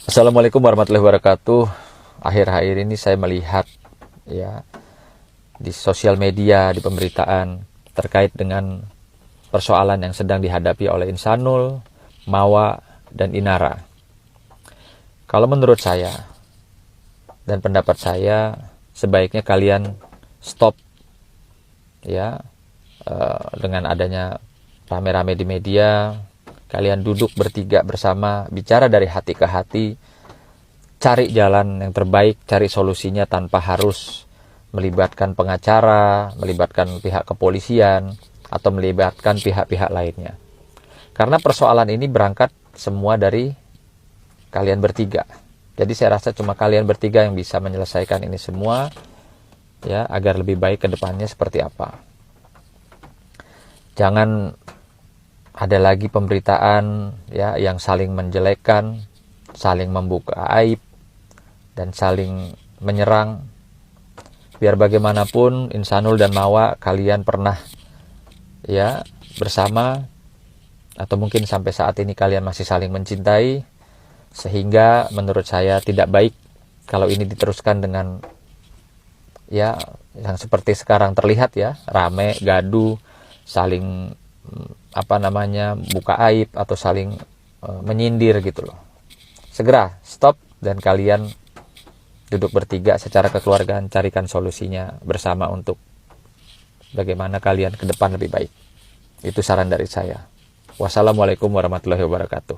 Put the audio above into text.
Assalamualaikum warahmatullahi wabarakatuh. Akhir-akhir ini saya melihat ya di sosial media, di pemberitaan terkait dengan persoalan yang sedang dihadapi oleh Insanul, Mawa, dan Inara. Kalau menurut saya dan pendapat saya, sebaiknya kalian stop ya dengan adanya rame-rame di media. Kalian duduk bertiga bersama, bicara dari hati ke hati, cari jalan yang terbaik, cari solusinya tanpa harus melibatkan pengacara, melibatkan pihak kepolisian, atau melibatkan pihak-pihak lainnya. Karena persoalan ini berangkat semua dari kalian bertiga. Jadi saya rasa cuma kalian bertiga yang bisa menyelesaikan ini semua, ya, agar lebih baik ke depannya seperti apa. Jangan ada lagi pemberitaan ya yang saling menjelekkan, saling membuka aib, dan saling menyerang. Biar bagaimanapun Insanul dan Mawa, kalian pernah ya bersama, atau mungkin sampai saat ini kalian masih saling mencintai, sehingga menurut saya tidak baik kalau ini diteruskan dengan ya yang seperti sekarang terlihat ya, rame, gaduh, saling buka aib atau saling menyindir gitu loh. Segera stop dan kalian duduk bertiga secara kekeluargaan, carikan solusinya bersama untuk bagaimana kalian ke depan lebih baik. Itu saran dari saya. Wassalamualaikum warahmatullahi wabarakatuh.